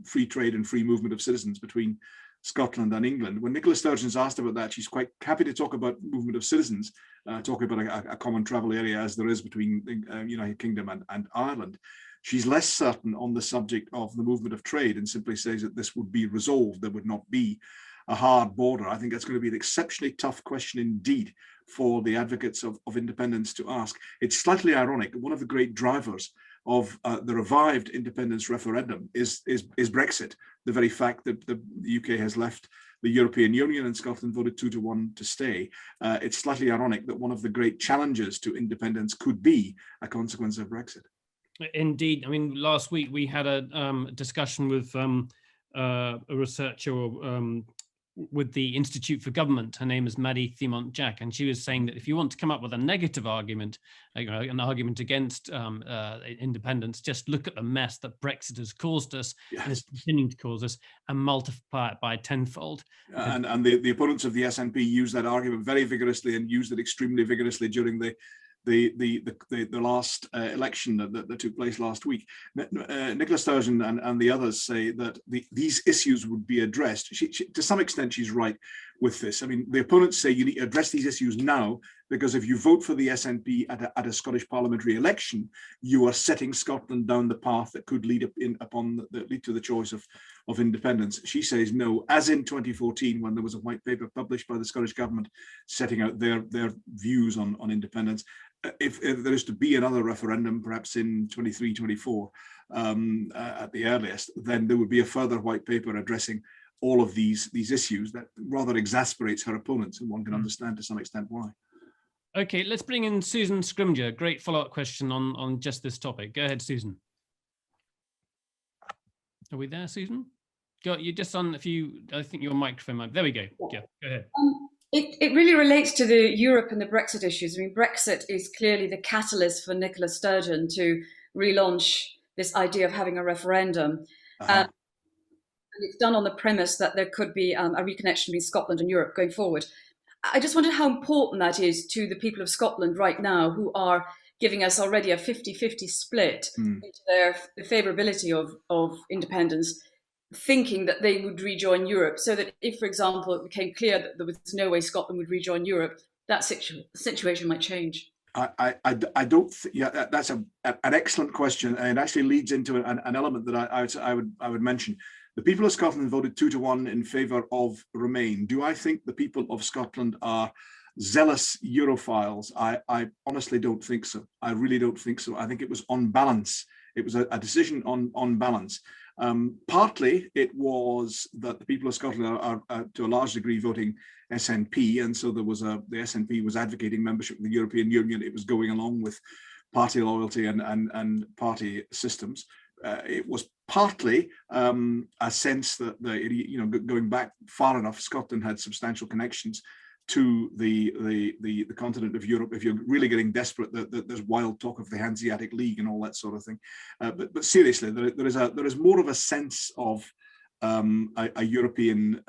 free trade and free movement of citizens between Scotland and England. When Nicola Sturgeon's asked about that, she's quite happy to talk about movement of citizens, talking about a common travel area as there is between the United Kingdom and Ireland. She's less certain on the subject of the movement of trade, and simply says that this would be resolved. There would not be a hard border. I think that's going to be an exceptionally tough question indeed for the advocates of independence to ask. It's slightly ironic. One of the great drivers of the revived independence referendum is Brexit. The very fact that the UK has left the European Union and Scotland voted 2-1 to stay. It's slightly ironic that one of the great challenges to independence could be a consequence of Brexit.
Indeed. I mean, last week we had a discussion with a researcher with the Institute for Government. Her name is Maddie Thimont-Jack, and she was saying that if you want to come up with a negative argument, an argument against independence, just look at the mess that Brexit has caused us, yes, and is continuing to cause us, and multiply it by tenfold.
And the opponents of the SNP used that argument very vigorously, and used it extremely vigorously during the last election that took place last week. Nicola Sturgeon and the others say that these issues would be addressed. She, to some extent, she's right with this. I mean, the opponents say you need to address these issues now, because if you vote for the SNP at a Scottish parliamentary election, you are setting Scotland down the path that could lead to the choice of independence. She says no, as in 2014, when there was a white paper published by the Scottish government setting out their views on independence. If there is to be another referendum, perhaps in 23, 24 at the earliest, then there would be a further white paper addressing all of these issues that rather exasperates her opponents, and one can understand to some extent why.
Okay, let's bring in Susan Scrimgeour. Great follow-up question on just this topic. Go ahead, Susan. Are we there, Susan? You're just on I think your microphone might. There we go. Yeah, go ahead.
It really relates to the Europe and the Brexit issues. I mean, Brexit is clearly the catalyst for Nicola Sturgeon to relaunch this idea of having a referendum. And it's done on the premise that there could be a reconnection between Scotland and Europe going forward. I just wondered how important that is to the people of Scotland right now, who are giving us already a 50-50 split into their favourability of independence, thinking that they would rejoin Europe, so that if, for example, it became clear that there was no way Scotland would rejoin Europe, that situation might change.
I don't. Yeah, that's an excellent question, and it actually leads into an element that I would mention. The people of Scotland voted 2-1 in favour of Remain. Do I think the people of Scotland are zealous Europhiles? I honestly don't think so. I really don't think so. I think it was on balance. It was a decision on balance. Partly it was that the people of Scotland are to a large degree voting SNP, and so there was the SNP was advocating membership of the European Union. It was going along with party loyalty and party systems. It was partly a sense that going back far enough, Scotland had substantial connections to the continent of Europe. If you're really getting desperate, there's wild talk of the Hanseatic League and all that sort of thing. But seriously, there is more of a sense of a European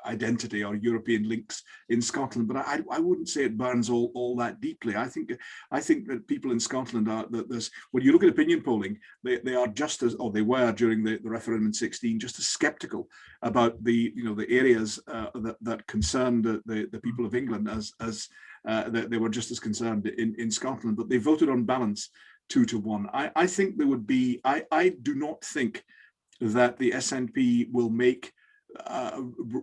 identity or European links in Scotland, but I wouldn't say it burns all that deeply. I think that people in Scotland are that when you look at opinion polling, they are just as, or they were during the referendum in 2016, just as sceptical about the areas that concerned the people of England as they were just as concerned in Scotland. But they voted on balance 2-1. I think there would be. I do not think that the SNP will make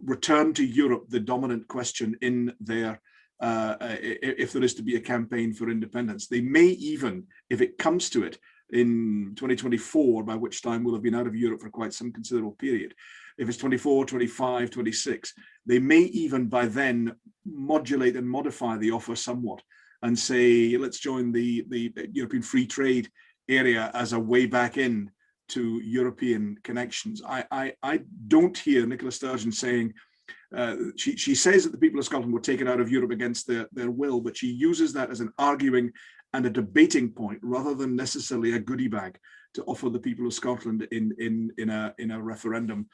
return to Europe the dominant question in their, if there is to be a campaign for independence. They may even, if it comes to it, in 2024, by which time we'll have been out of Europe for quite some considerable period. If it's 24, 25, 26, they may even by then modulate and modify the offer somewhat and say, let's join the European free trade area as a way back in to European connections. I don't hear Nicola Sturgeon saying, she says that the people of Scotland were taken out of Europe against their will, but she uses that as an arguing and a debating point rather than necessarily a goodie bag to offer the people of Scotland in a referendum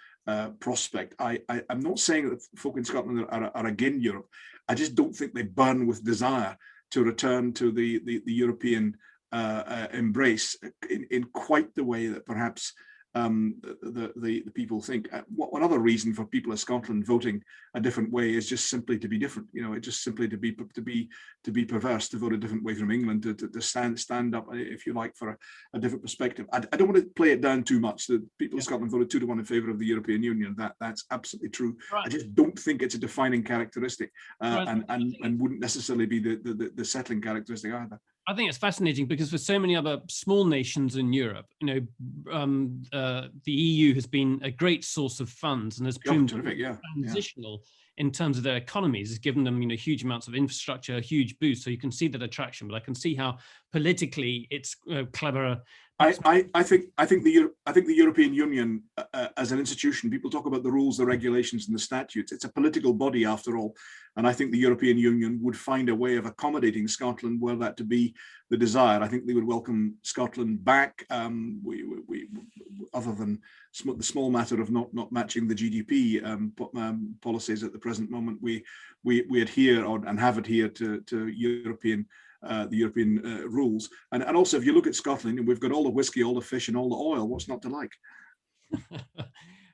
prospect. I'm not saying that folk in Scotland are against Europe. I just don't think they burn with desire to return to the European embrace in quite the way that perhaps the people think. One other reason for people of Scotland voting a different way is just simply to be different. It's just simply to be perverse, to vote a different way from England, to stand up, if you like, for a different perspective. I don't want to play it down too much. The people of Scotland voted 2-1 in favour of the European Union. That's absolutely true. Right. I just don't think it's a defining characteristic, and wouldn't necessarily be the settling characteristic either.
I think it's fascinating because for so many other small nations in Europe, the EU has been a great source of funds and has proven transitional in terms of their economies. It's given them, huge amounts of infrastructure, a huge boost. So you can see that attraction. But I can see how politically it's cleverer.
I think the European Union as an institution, people talk about the rules, the regulations, and the statutes. It's a political body after all, and I think the European Union would find a way of accommodating Scotland were that to be the desire. I think they would welcome Scotland back. We other than the small matter of not matching the GDP policies at the present moment, we adhere and have adhered to European. The European rules, and also if you look at Scotland, we've got all the whiskey, all the fish, and all the oil. What's not to like?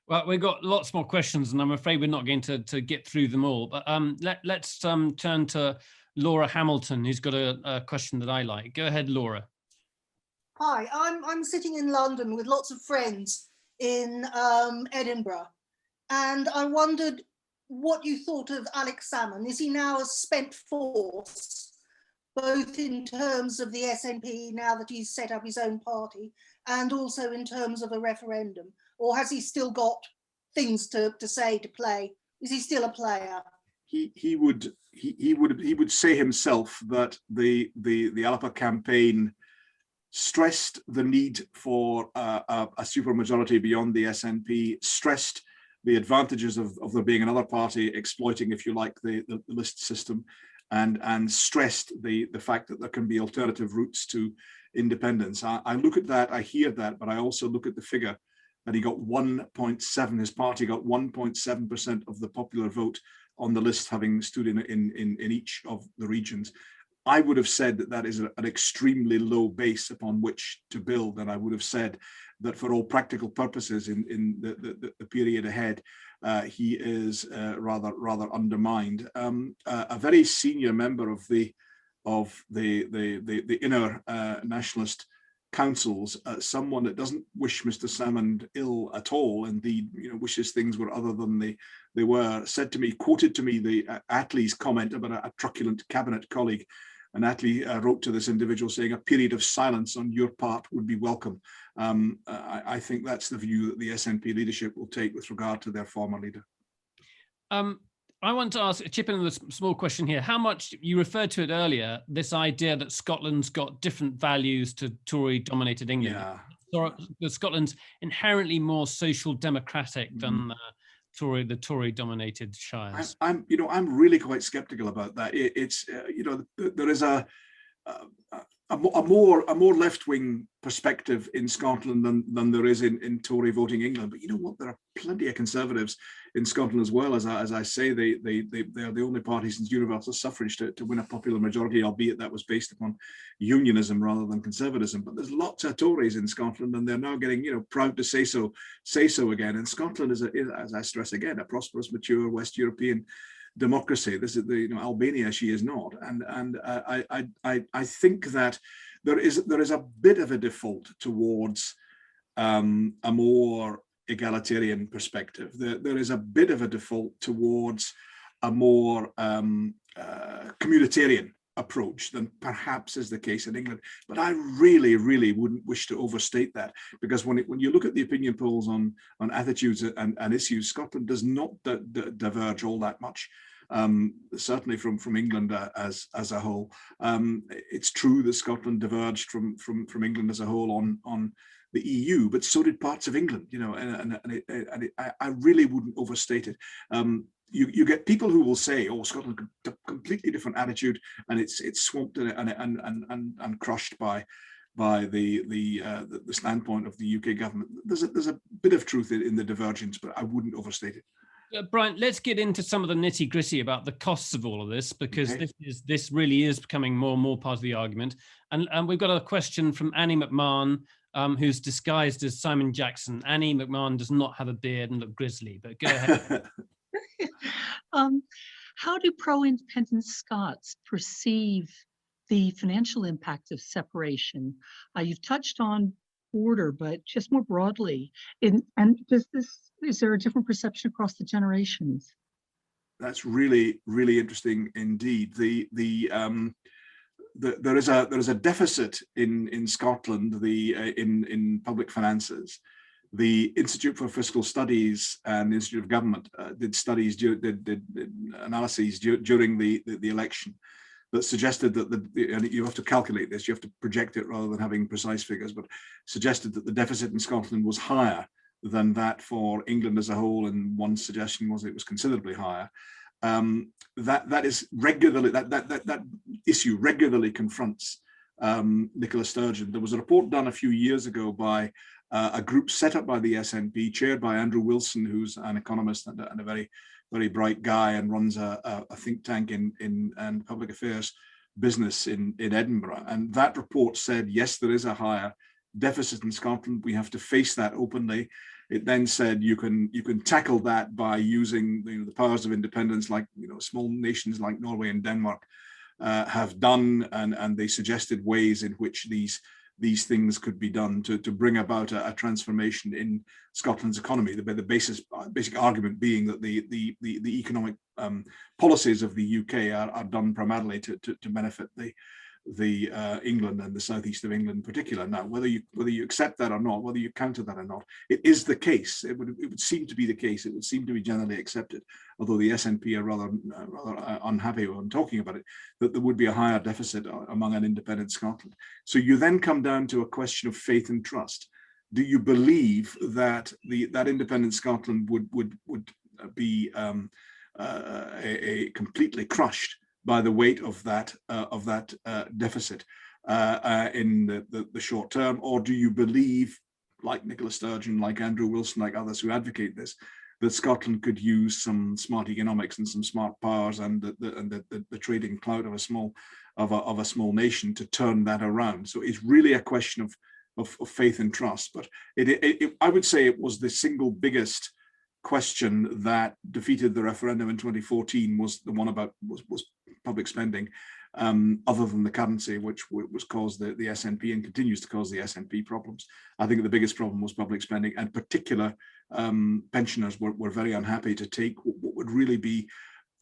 Well, we've got lots more questions, and I'm afraid we're not going to get through them all. But let's turn to Laura Hamilton, who's got a question that I like. Go ahead, Laura.
Hi, I'm sitting in London with lots of friends in Edinburgh, and I wondered what you thought of Alex Salmond. Is he now a spent force, both in terms of the SNP now that he's set up his own party, and also in terms of a referendum? Or has he still got things to say, to play? Is he still a player?
he would say himself that the Alapa campaign stressed the need for a supermajority beyond the SNP, stressed the advantages of there being another party exploiting, if you like, the list system, and stressed the fact that there can be alternative routes to independence. I look at that, I hear that, but I also look at the figure that he got 1.7, his party got 1.7% of the popular vote on the list, having stood in each of the regions. I would have said that that is an extremely low base upon which to build, and I would have said that for all practical purposes in the period ahead, he is rather undermined. A very senior member of the inner nationalist councils, someone that doesn't wish Mr. Salmond ill at all, indeed, wishes things were other than they were, said to me, quoted to me the Attlee's comment about a truculent cabinet colleague. And Attlee wrote to this individual saying a period of silence on your part would be welcome. I think that's the view that the SNP leadership will take with regard to their former leader.
I want to chip in with a small question here. How much, you referred to it earlier, this idea that Scotland's got different values to Tory-dominated England. Yeah. Scotland's inherently more social democratic than the Tory-dominated shires.
I'm really quite sceptical about that. It's there is a more left-wing perspective in Scotland than there is in Tory voting England. But you know what? There are plenty of Conservatives in Scotland as well. As I say, they are the only party since universal suffrage to win a popular majority, albeit that was based upon unionism rather than conservatism. But there's lots of Tories in Scotland, and they're now getting proud to say so again. And Scotland is, as I stress again, a prosperous, mature West European democracy. This is Albania. She is not, and I think that there is a bit of a default towards a more egalitarian perspective. There is a bit of a default towards a more communitarian approach than perhaps is the case in England. But I really wouldn't wish to overstate that, because when you look at the opinion polls on attitudes and issues, Scotland does not diverge all that much. Certainly from England as a whole. It's true that Scotland diverged from England as a whole on the EU, but so did parts of England. I really wouldn't overstate it. You get people who will say, "Oh, Scotland got a completely different attitude, and it's swamped and crushed by the standpoint of the UK government." There's a bit of truth in the divergence, but I wouldn't overstate it.
Brian, let's get into some of the nitty-gritty about the costs of all of this, because this really is becoming more and more part of the argument. And we've got a question from Annie McMahon, who's disguised as Simon Jackson. Annie McMahon does not have a beard and look grisly, but go ahead.
How do pro-independence Scots perceive the financial impact of separation? You've touched on border, but just more broadly, is there a different perception across the generations?
That's really interesting indeed. There is a deficit in Scotland in public finances. The Institute for Fiscal Studies and the Institute of Government did analyses during the election that suggested that and you have to calculate this, you have to project it rather than having precise figures, but suggested that the deficit in Scotland was higher than that for England as a whole, and one suggestion was it was considerably higher. That issue regularly confronts Nicola Sturgeon. There was a report done a few years ago by a group set up by the SNP, chaired by Andrew Wilson, who's an economist and a very bright guy, and runs a think tank in public affairs business in Edinburgh. And that report said, yes, there is a higher deficit in Scotland. We have to face that openly. It then said you can tackle that by using the powers of independence, like small nations like Norway and Denmark have done, and they suggested ways in which these things could be done to bring about a transformation in Scotland's economy. The basic argument being that the economic policies of the UK are done primarily to benefit England and the southeast of England in particular. Now, whether you accept that or not, whether you counter that or not, it is the case. It would seem to be the case. It would seem to be generally accepted, although the SNP are rather unhappy when talking about it, that there would be a higher deficit among an independent Scotland. So you then come down to a question of faith and trust. Do you believe that that independent Scotland would be completely crushed by the weight of that deficit in the short term, or do you believe, like Nicola Sturgeon, like Andrew Wilson, like others who advocate this, that Scotland could use some smart economics and some smart powers and the trading clout of a small nation to turn that around? So it's really a question of faith and trust. But I would say it was the single biggest question that defeated the referendum in 2014 was the one about was public spending, other than the currency, which caused the SNP and continues to cause the SNP problems. I think the biggest problem was public spending, and particular pensioners were very unhappy to take what would really be,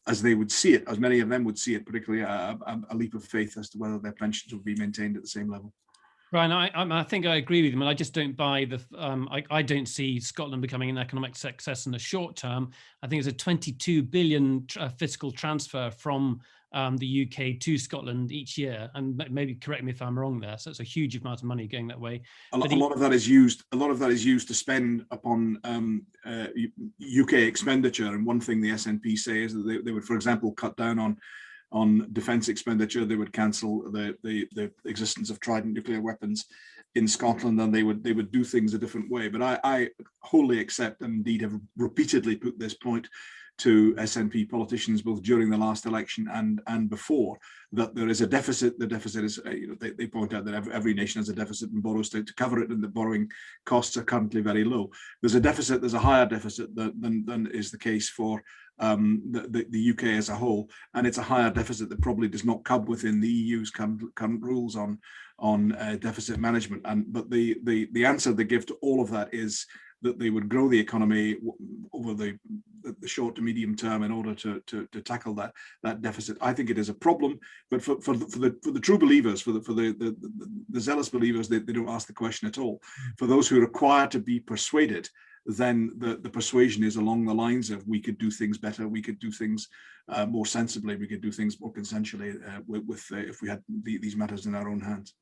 as they would see it, as many of them would see it, particularly a leap of faith as to whether their pensions would be maintained at the same level.
Brian, I think I agree with you, and I just don't buy the. I don't see Scotland becoming an economic success in the short term. I think it's a 22 billion fiscal transfer from the UK to Scotland each year, and maybe correct me if I'm wrong there. So it's a huge amount of money going that way.
A lot of that is used. A lot of that is used to spend upon UK expenditure. And one thing the SNP say is that they would, for example, cut down on defence expenditure. They would cancel the existence of Trident nuclear weapons in Scotland, and they would do things a different way. But I wholly accept, and indeed have repeatedly put this point to SNP politicians both during the last election and before, that there is a deficit. The deficit is, they point out that every nation has a deficit and borrows to cover it, and the borrowing costs are currently very low. There's a deficit. There's a higher deficit than is the case for the UK as a whole, and it's a higher deficit that probably does not come within the EU's current rules on deficit management. But the answer they give to all of that is that they would grow the economy over the short to medium term in order to tackle that deficit. I think it is a problem, but for the true believers, for the zealous believers, they don't ask the question at all. For those who require to be persuaded, then the persuasion is along the lines of, we could do things better, we could do things more sensibly, we could do things more consensually if we had these matters in our own hands.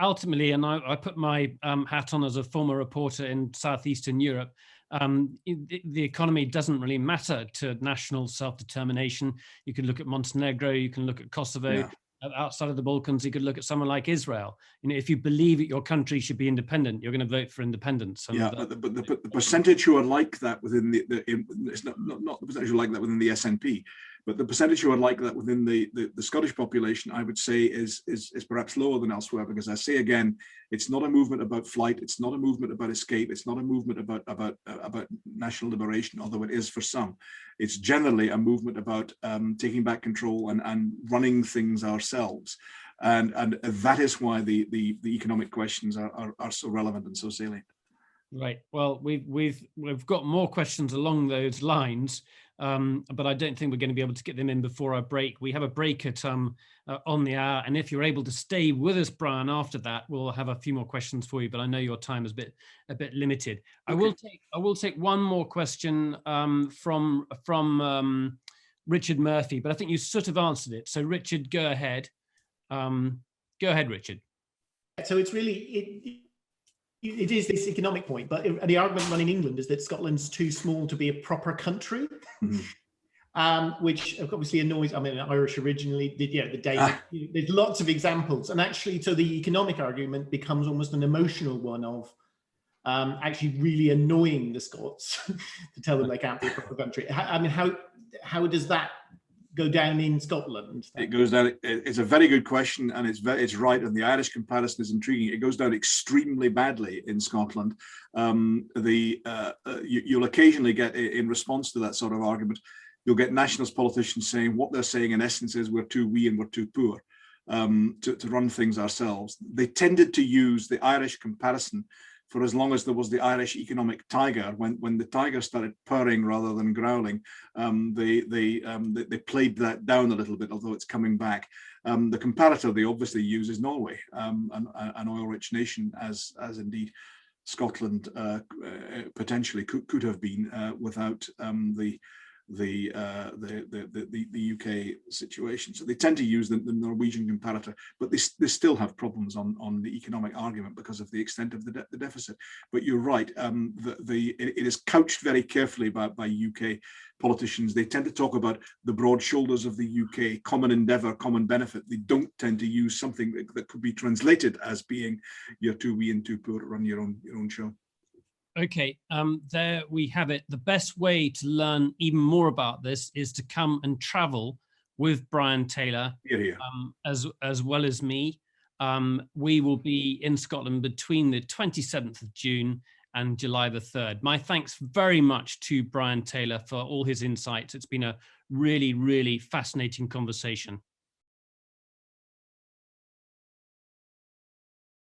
Ultimately, and I put my hat on as a former reporter in Southeastern Europe, the economy doesn't really matter to national self-determination. You can look at Montenegro, you can look at Kosovo. Yeah. Outside of the Balkans, you could look at someone like Israel. If you believe that your country should be independent, you're going to vote for independence. And
but the percentage who are like that within it's not the percentage who are like that within the SNP, but the percentage who are like that within the Scottish population, I would say is perhaps lower than elsewhere, because I say again, it's not a movement about flight, it's not a movement about escape, it's not a movement about national liberation, although it is for some. It's generally a movement about taking back control and running things ourselves, and that is why the economic questions are so relevant and so salient.
Right. Well, we've got more questions along those lines, but I don't think we're going to be able to get them in before our break. We have a break at on the hour, and if you're able to stay with us, Brian, after that, we'll have a few more questions for you. But I know your time is a bit limited. Okay. I will take one more question from Richard Murphy, but I think you sort of answered it. So Richard, go ahead. Go ahead, Richard.
So it's really it is this economic point, but the argument run in England is that Scotland's too small to be a proper country, which obviously annoys. I mean, Irish originally did, the day. There's lots of examples, and actually, so the economic argument becomes almost an emotional one of actually really annoying the Scots to tell them they can't be a proper country. I mean, how does that go down in Scotland?
It goes down. It's a very good question, and it's right. And the Irish comparison is intriguing. It goes down extremely badly in Scotland. You'll occasionally get, in response to that sort of argument, you'll get nationalist politicians saying what they're saying in essence is we're too wee and we're too poor to run things ourselves. They tended to use the Irish comparison for as long as there was the Irish economic tiger. When the tiger started purring rather than growling, they played that down a little bit, although it's coming back. The comparator they obviously use is Norway, an oil-rich nation, as indeed Scotland potentially could have been without the UK situation. So they tend to use the Norwegian comparator, but they still have problems on the economic argument because of the extent of the deficit. But you're right, it is couched very carefully by UK politicians. They tend to talk about the broad shoulders of the UK, common endeavour, common benefit. They don't tend to use something that could be translated as being you're too wee and too poor to run your own show.
Okay, there we have it. The best way to learn even more about this is to come and travel with Brian Taylor, as well as me. We will be in Scotland between the 27th of June and July the 3rd. My thanks very much to Brian Taylor for all his insights. It's been a really, really fascinating conversation.